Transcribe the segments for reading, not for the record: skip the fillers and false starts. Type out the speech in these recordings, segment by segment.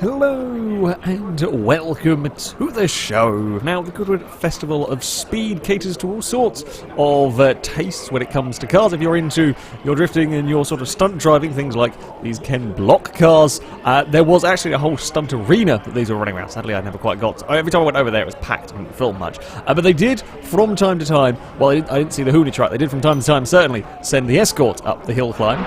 Hello and welcome to the show. Now, the Goodwood Festival of Speed caters to all sorts of tastes when it comes to cars. If you're into your drifting and your sort of stunt driving, things like these Ken Block cars, there was actually a whole stunt arena that these were running around. Sadly, I never quite got to. Every time I went over there, it was packed. I didn't film much. But they did, from time to time, well, I didn't see the Hoonage right, they did from time to time, certainly, send the escort up the hill climb.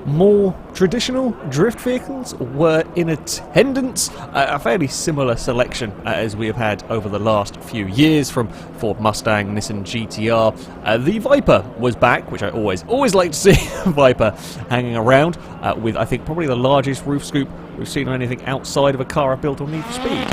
More traditional drift vehicles were in attendance, a fairly similar selection as we have had over the last few years, from Ford Mustang, Nissan GTR. The Viper was back, which I always like to see a Viper hanging around, with I think probably the largest roof scoop we've seen on anything outside of a car I've built on Need for Speed.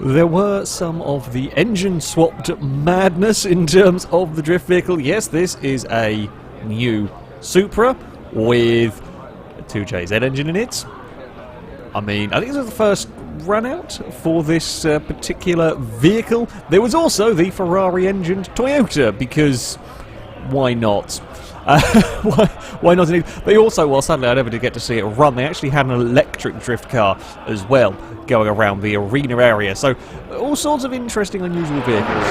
There were some of the engine-swapped madness in terms of the drift vehicle. Yes, this is a new Supra with a 2JZ engine in it. I mean, I think this was the first run-out for this particular vehicle. There was also the Ferrari-engined Toyota, because why not? Why not? They also, well, sadly I never did get to see it run, they actually had an electric drift car as well going around the arena area, so all sorts of interesting, unusual vehicles.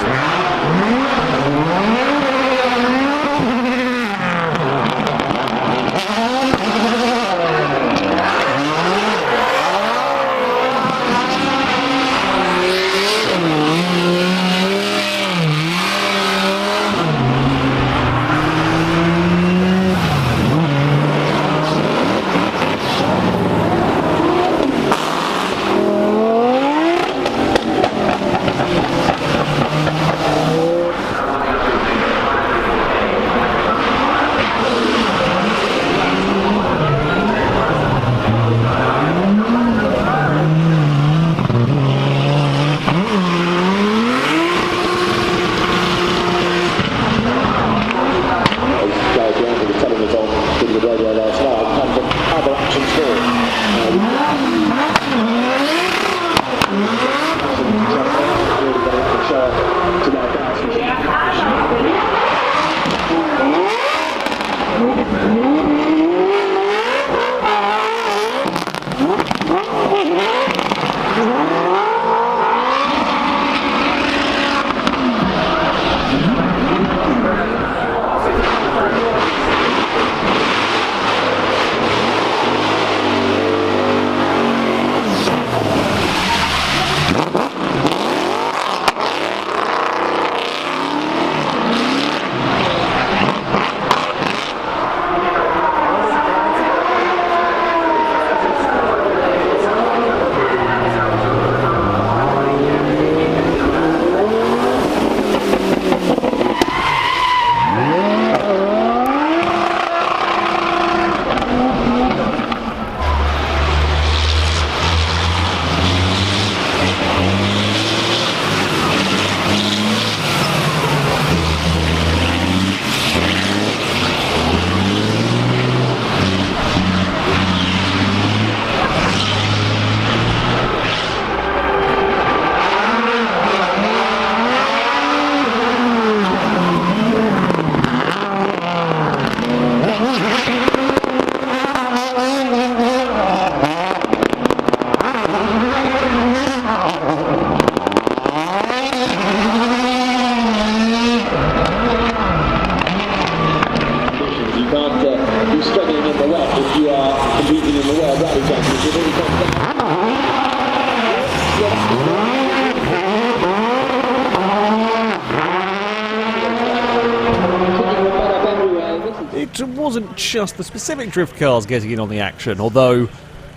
It wasn't just the specific drift cars getting in on the action, although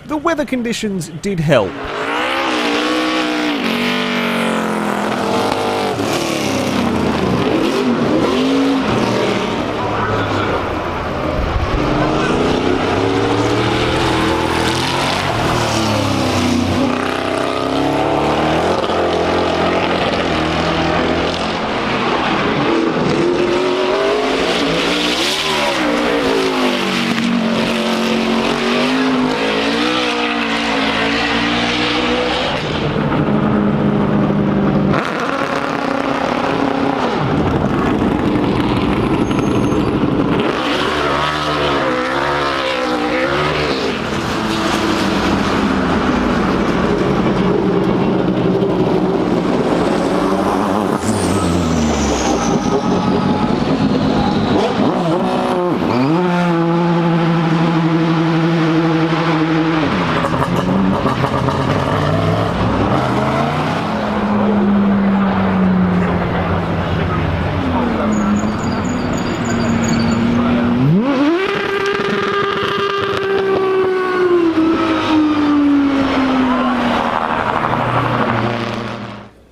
the weather conditions did help.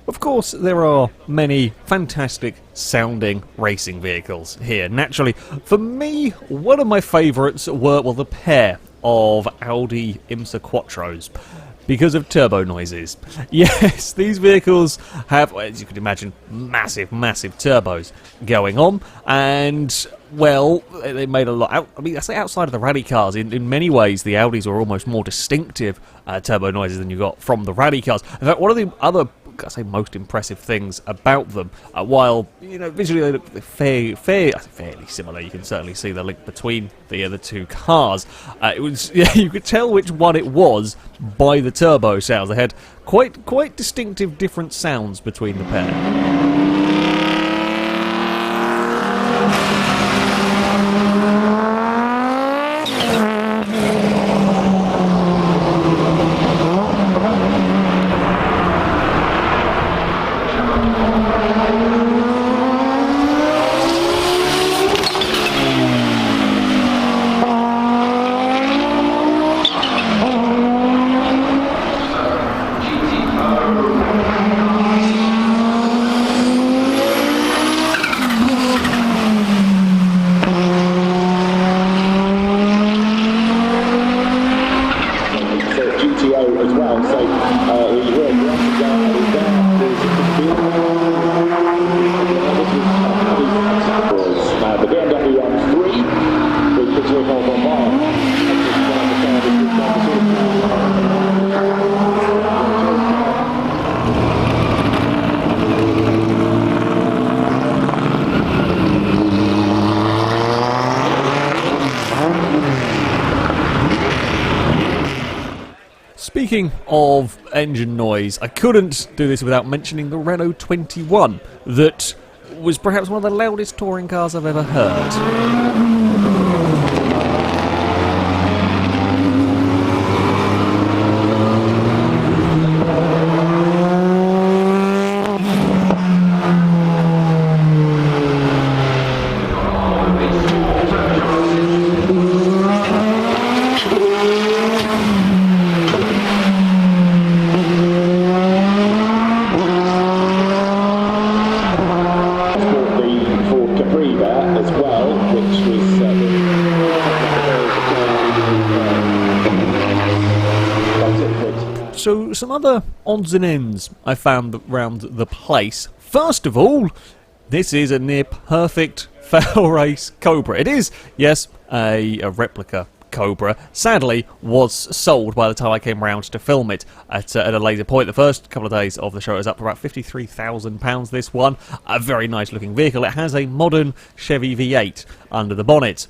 Of course, there are many fantastic sounding racing vehicles here. Naturally, for me, one of my favourites were, well, the pair of Audi IMSA Quattros, because of turbo noises. Yes, these vehicles have, as you can imagine, massive, massive turbos going on, and, well, they made a lot. I mean, I say outside of the rally cars, in many ways, the Audis are almost more distinctive turbo noises than you got from the rally cars. In fact, one of the other, I say, most impressive things about them, while, you know, visually they look fairly similar, you can certainly see the link between the two cars. It was, yeah, you could tell which one it was by the turbo sounds. They had quite distinctive different sounds between the pair. Speaking of engine noise, I couldn't do this without mentioning the Renault 21, that was perhaps one of the loudest touring cars I've ever heard. So, some other odds and ends I found around the place. First of all, this is a near perfect fail race Cobra. It is, yes, a replica Cobra. Sadly, was sold by the time I came round to film it at a later point. The first couple of days of the show is up for about £53,000, this one. A very nice looking vehicle. It has a modern Chevy V8 under the bonnet.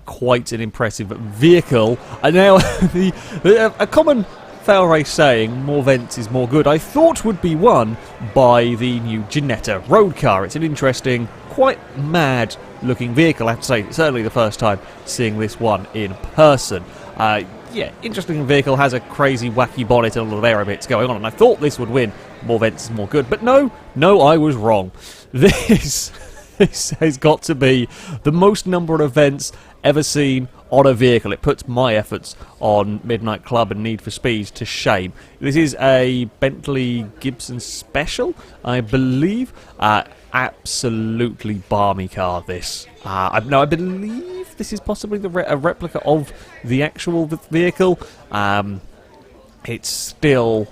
Quite an impressive vehicle. And now, a common fail race saying, more vents is more good, I thought would be won by the new Ginetta road car. It's an interesting, quite mad looking vehicle, I have to say. Certainly the first time seeing this one in person. yeah, interesting vehicle, has a crazy, wacky bonnet and a lot of aero bits going on, and I thought this would win. More vents is more good, but no, I was wrong. This has got to be the most number of events ever seen on a vehicle. It puts my efforts on Midnight Club and Need for Speed to shame. This is a Bentley Gibson Special, I believe. Absolutely balmy car, this. I believe this is possibly a replica of the actual vehicle. It's still...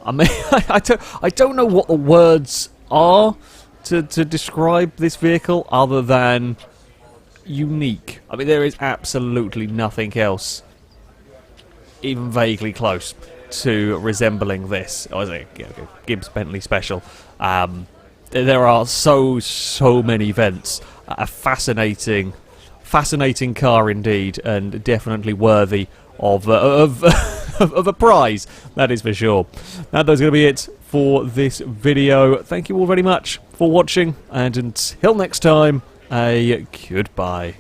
I mean, I don't know what the words are to describe this vehicle other than unique. I mean, there is absolutely nothing else even vaguely close to resembling this. Or is it Gibbs Bentley Special? There are so many vents. A fascinating car indeed, and definitely worthy of of a prize, that is for sure. Now that's going to be it for this video. Thank you all very much for watching, and until next time, a goodbye.